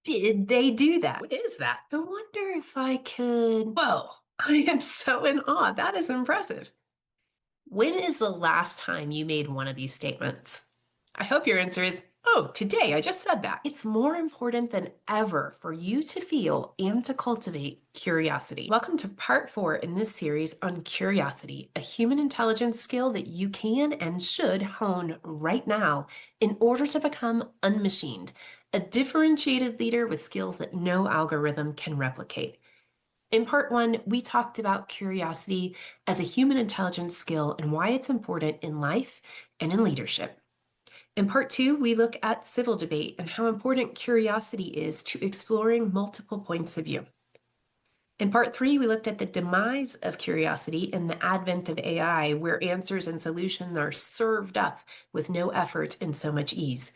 did they do that? What is that? I wonder if I could. Whoa, I am so in awe. That is impressive. When is the last time you made one of these statements? I hope your answer is, oh, today, I just said that. It's more important than ever for you to feel and to cultivate curiosity. Welcome to part 4 in this series on curiosity, a human intelligence skill that you can and should hone right now in order to become unmachined, a differentiated leader with skills that no algorithm can replicate. In part 1, we talked about curiosity as a human intelligence skill and why it's important in life and in leadership. In part 2, we look at civil debate and how important curiosity is to exploring multiple points of view. In part 3, we looked at the demise of curiosity in the advent of AI, where answers and solutions are served up with no effort and so much ease.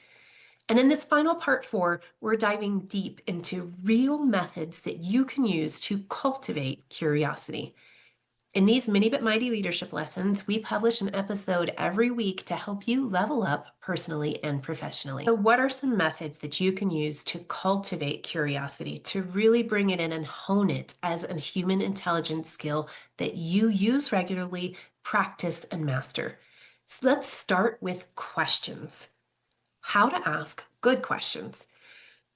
And in this final part 4, we're diving deep into real methods that you can use to cultivate curiosity. In these Mini But Mighty leadership lessons, we publish an episode every week to help you level up personally and professionally. So what are some methods that you can use to cultivate curiosity, to really bring it in and hone it as a human intelligence skill that you use regularly, practice, and master? So let's start with questions. How to ask good questions.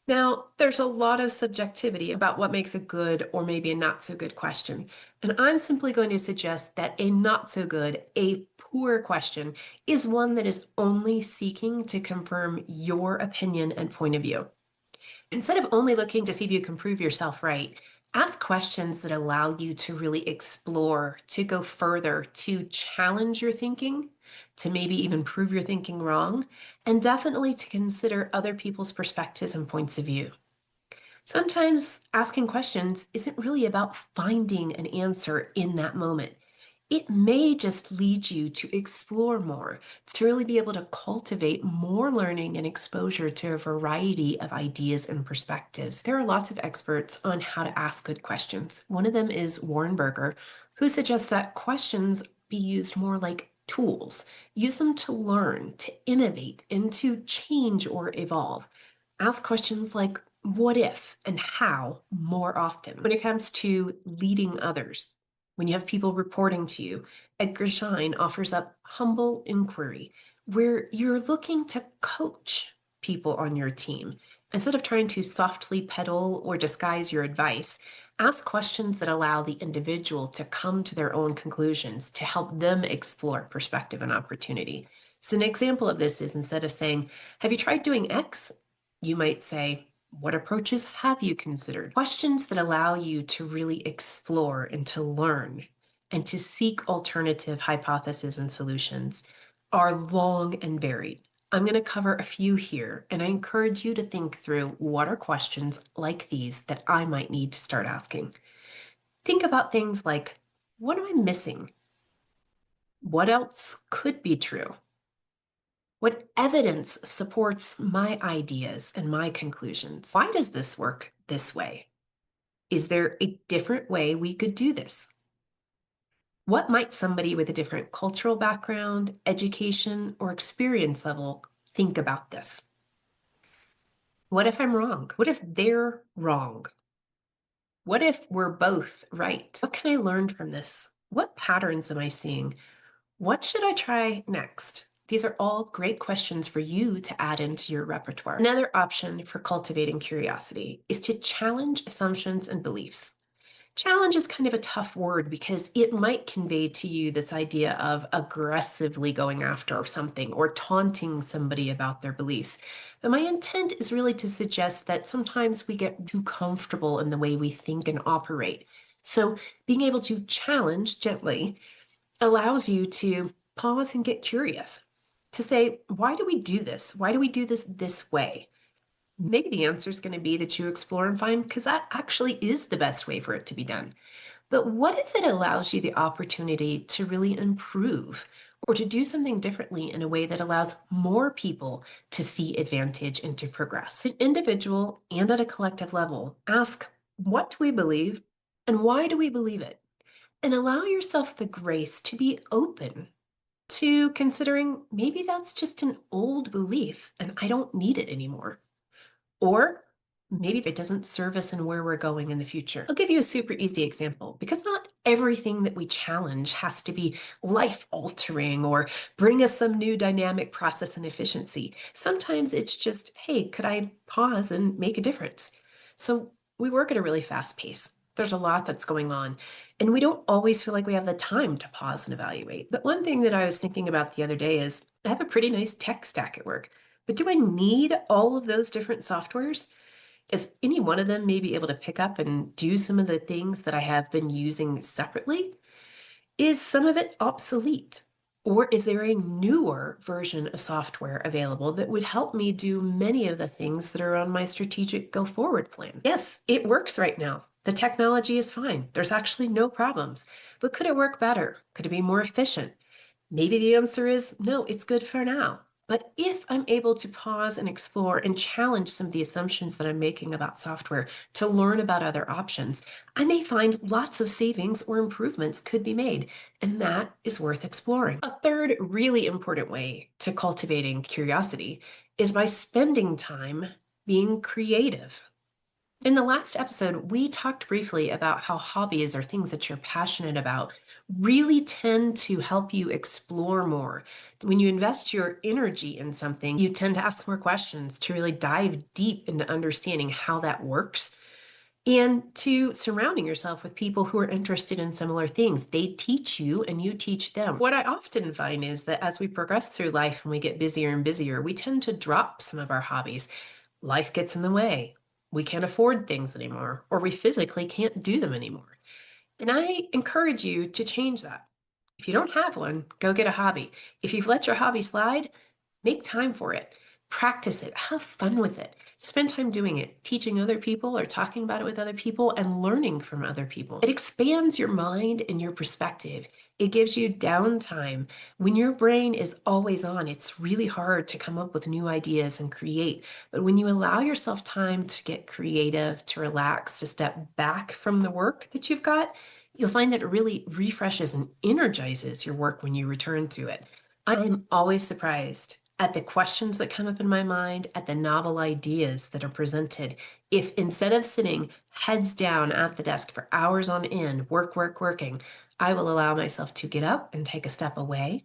Now, there's a lot of subjectivity about what makes a good or maybe a not so good question. And I'm simply going to suggest that a not so good, a poor question is one that is only seeking to confirm your opinion and point of view. Instead of only looking to see if you can prove yourself right, ask questions that allow you to really explore, to go further, to challenge your thinking, to maybe even prove your thinking wrong, and definitely to consider other people's perspectives and points of view. Sometimes asking questions isn't really about finding an answer in that moment. It may just lead you to explore more, to really be able to cultivate more learning and exposure to a variety of ideas and perspectives. There are lots of experts on how to ask good questions. One of them is Berger, who suggests that questions be used more like tools. Use them to learn, to innovate, and to change or evolve. Ask questions like what if and how more often. When it comes to leading others, when you have people reporting to you, Edgar Schein offers up humble inquiry, where you're looking to coach people on your team. Instead of trying to softly peddle or disguise your advice, ask questions that allow the individual to come to their own conclusions, to help them explore perspective and opportunity. So an example of this is, instead of saying, have you tried doing X? You might say, what approaches have you considered? Questions that allow you to really explore and to learn and to seek alternative hypotheses and solutions are long and varied. I'm going to cover a few here, and I encourage you to think through what are questions like these that I might need to start asking. Think about things like, what am I missing? What else could be true? What evidence supports my ideas and my conclusions? Why does this work this way? Is there a different way we could do this? What might somebody with a different cultural background, education, or experience level think about this? What if I'm wrong? What if they're wrong? What if we're both right? What can I learn from this? What patterns am I seeing? What should I try next? These are all great questions for you to add into your repertoire. Another option for cultivating curiosity is to challenge assumptions and beliefs. Challenge is kind of a tough word because it might convey to you this idea of aggressively going after something or taunting somebody about their beliefs. But my intent is really to suggest that sometimes we get too comfortable in the way we think and operate. So being able to challenge gently allows you to pause and get curious, to say, why do we do this? Why do we do this way? Maybe the answer is going to be that you explore and find, because that actually is the best way for it to be done. But what if it allows you the opportunity to really improve or to do something differently in a way that allows more people to see advantage and to progress? An individual and at a collective level, ask, what do we believe and why do we believe it? And allow yourself the grace to be open to considering maybe that's just an old belief and I don't need it anymore. Or maybe it doesn't serve us in where we're going in the future. I'll give you a super easy example because not everything that we challenge has to be life altering or bring us some new dynamic process and efficiency. Sometimes it's just, hey, could I pause and make a difference? So we work at a really fast pace. There's a lot that's going on, and we don't always feel like we have the time to pause and evaluate. But one thing that I was thinking about the other day is I have a pretty nice tech stack at work, but do I need all of those different softwares? Is any one of them maybe able to pick up and do some of the things that I have been using separately? Is some of it obsolete? Or is there a newer version of software available that would help me do many of the things that are on my strategic go forward plan? Yes, it works right now. The technology is fine. There's actually no problems. But could it work better? Could it be more efficient? Maybe the answer is no, it's good for now. But if I'm able to pause and explore and challenge some of the assumptions that I'm making about software to learn about other options, I may find lots of savings or improvements could be made, and that is worth exploring. A third really important way to cultivating curiosity is by spending time being creative. In the last episode, we talked briefly about how hobbies or things that you're passionate about really tend to help you explore more. When you invest your energy in something, you tend to ask more questions to really dive deep into understanding how that works and to surrounding yourself with people who are interested in similar things. They teach you and you teach them. What I often find is that as we progress through life and we get busier and busier, we tend to drop some of our hobbies. Life gets in the way. We can't afford things anymore, or we physically can't do them anymore. And I encourage you to change that. If you don't have one, go get a hobby. If you've let your hobby slide, make time for it. Practice it. Have fun with it. Spend time doing it, teaching other people or talking about it with other people and learning from other people. It expands your mind and your perspective. It gives you downtime. When your brain is always on, it's really hard to come up with new ideas and create. But when you allow yourself time to get creative, to relax, to step back from the work that you've got, you'll find that it really refreshes and energizes your work when you return to it. I'm always surprised at the questions that come up in my mind, at the novel ideas that are presented. If instead of sitting heads down at the desk for hours on end, working, I will allow myself to get up and take a step away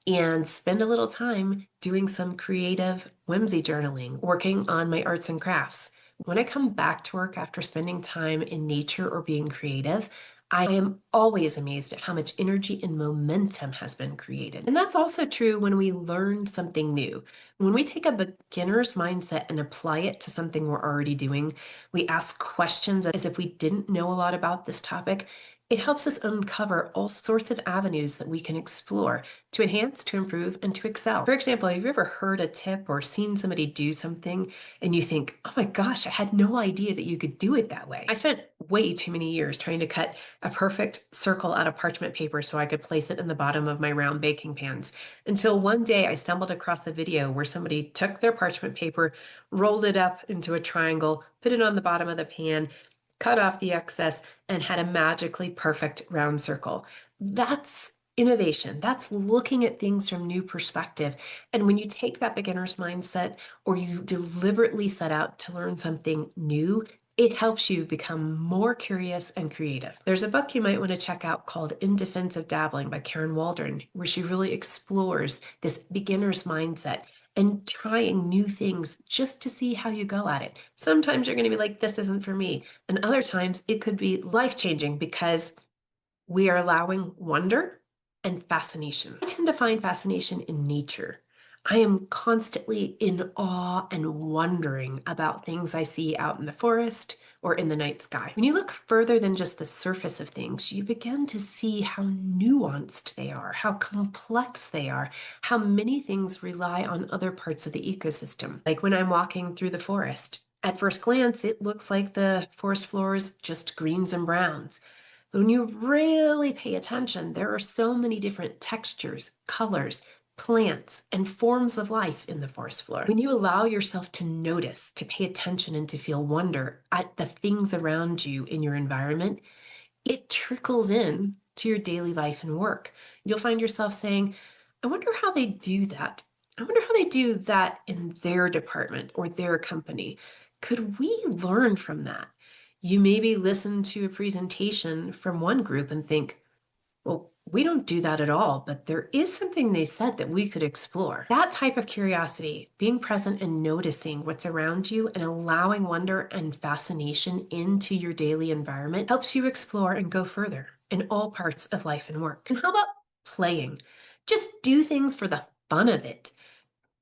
and spend a little time doing some creative whimsy journaling, working on my arts and crafts. When I come back to work after spending time in nature or being creative, I am always amazed at how much energy and momentum has been created. And that's also true when we learn something new. When we take a beginner's mindset and apply it to something we're already doing, we ask questions as if we didn't know a lot about this topic. It helps us uncover all sorts of avenues that we can explore to enhance, to improve, and to excel. For example, have you ever heard a tip or seen somebody do something and you think, oh my gosh, I had no idea that you could do it that way? I spent way too many years trying to cut a perfect circle out of parchment paper so I could place it in the bottom of my round baking pans. Until one day I stumbled across a video where somebody took their parchment paper, rolled it up into a triangle, put it on the bottom of the pan, cut off the excess, and had a magically perfect round circle. That's innovation. That's looking at things from new perspective. And when you take that beginner's mindset or you deliberately set out to learn something new, it helps you become more curious and creative. There's a book you might want to check out called In Defense of Dabbling by Karen Waldron, where she really explores this beginner's mindset and trying new things just to see how you go at it. Sometimes you're going to be like, this isn't for me. And other times it could be life-changing because we are allowing wonder and fascination. I tend to find fascination in nature. I am constantly in awe and wondering about things I see out in the forest or in the night sky. When you look further than just the surface of things, you begin to see how nuanced they are, how complex they are, how many things rely on other parts of the ecosystem. Like when I'm walking through the forest, at first glance, it looks like the forest floor is just greens and browns. But when you really pay attention, there are so many different textures, colors, plants, and forms of life in the forest floor. When you allow yourself to notice, to pay attention, and to feel wonder at the things around you in your environment, it trickles in to your daily life and work. You'll find yourself saying, I wonder how they do that. I wonder how they do that in their department or their company. Could we learn from that? You maybe listen to a presentation from one group and think, well, we don't do that at all, but there is something they said that we could explore. That type of curiosity, being present and noticing what's around you and allowing wonder and fascination into your daily environment helps you explore and go further in all parts of life and work. And how about playing? Just do things for the fun of it.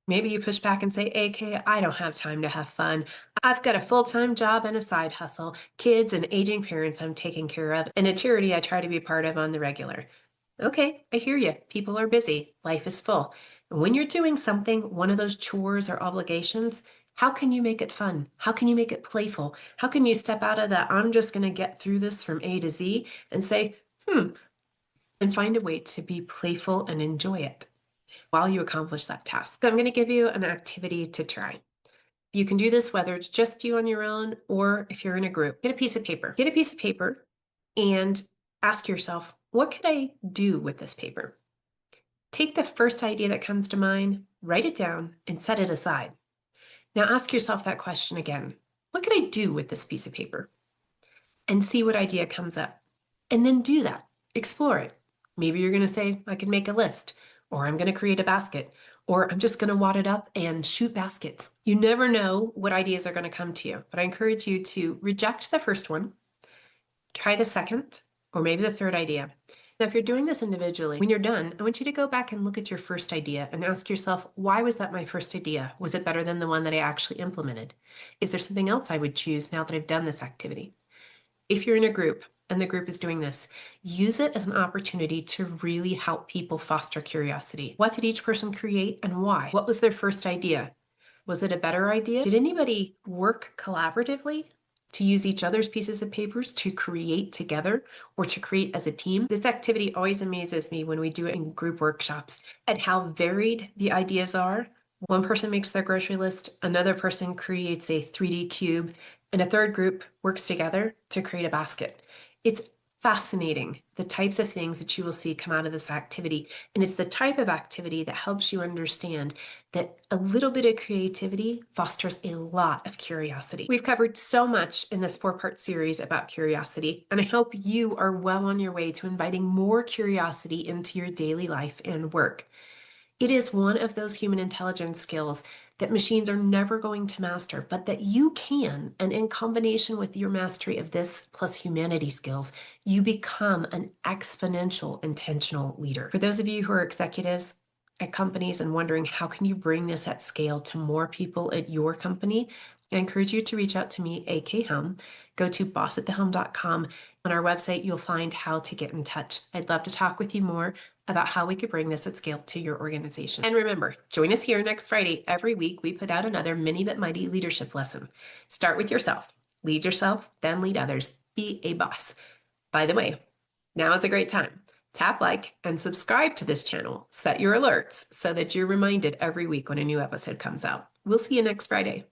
Maybe you push back and say, AK, I don't have time to have fun. I've got a full-time job and a side hustle, kids and aging parents I'm taking care of, and a charity I try to be part of on the regular. Okay, I hear you. People are busy. Life is full. And when you're doing something, one of those chores or obligations, how can you make it fun? How can you make it playful? How can you step out of the I'm just going to get through this from A to Z and say, and find a way to be playful and enjoy it while you accomplish that task. So I'm going to give you an activity to try. You can do this whether it's just you on your own or if you're in a group. Get a piece of paper. Get a piece of paper and ask yourself, what could I do with this paper? Take the first idea that comes to mind, write it down, and set it aside. Now ask yourself that question again. What could I do with this piece of paper? And see what idea comes up. And then do that. Explore it. Maybe you're going to say, I can make a list, or I'm going to create a basket, or I'm just going to wad it up and shoot baskets. You never know what ideas are going to come to you, but I encourage you to reject the first one, try the second, or maybe the third idea. Now, if you're doing this individually, when you're done, I want you to go back and look at your first idea and ask yourself, why was that my first idea? Was it better than the one that I actually implemented? Is there something else I would choose now that I've done this activity? If you're in a group and the group is doing this, use it as an opportunity to really help people foster curiosity. What did each person create and why? What was their first idea? Was it a better idea? Did anybody work collaboratively to use each other's pieces of papers to create together or to create as a team? This activity always amazes me when we do it in group workshops at how varied the ideas are. One person makes their grocery list, another person creates a 3D cube, and a third group works together to create a basket. It's fascinating the types of things that you will see come out of this activity. And it's the type of activity that helps you understand that a little bit of creativity fosters a lot of curiosity. We've covered so much in this 4-part series about curiosity, and I hope you are well on your way to inviting more curiosity into your daily life and work. It is one of those human intelligence skills that machines are never going to master, but that you can, and in combination with your mastery of this plus humanity skills, you become an exponential intentional leader. For those of you who are executives at companies and wondering how can you bring this at scale to more people at your company, I encourage you to reach out to me, AK Helm. Go to bossatthehelm.com. On our website, you'll find how to get in touch. I'd love to talk with you more about how we could bring this at scale to your organization. And remember, join us here next Friday. Every week, we put out another mini but mighty leadership lesson. Start with yourself. Lead yourself, then lead others. Be a boss. By the way, now is a great time. Tap like and subscribe to this channel. Set your alerts so that you're reminded every week when a new episode comes out. We'll see you next Friday.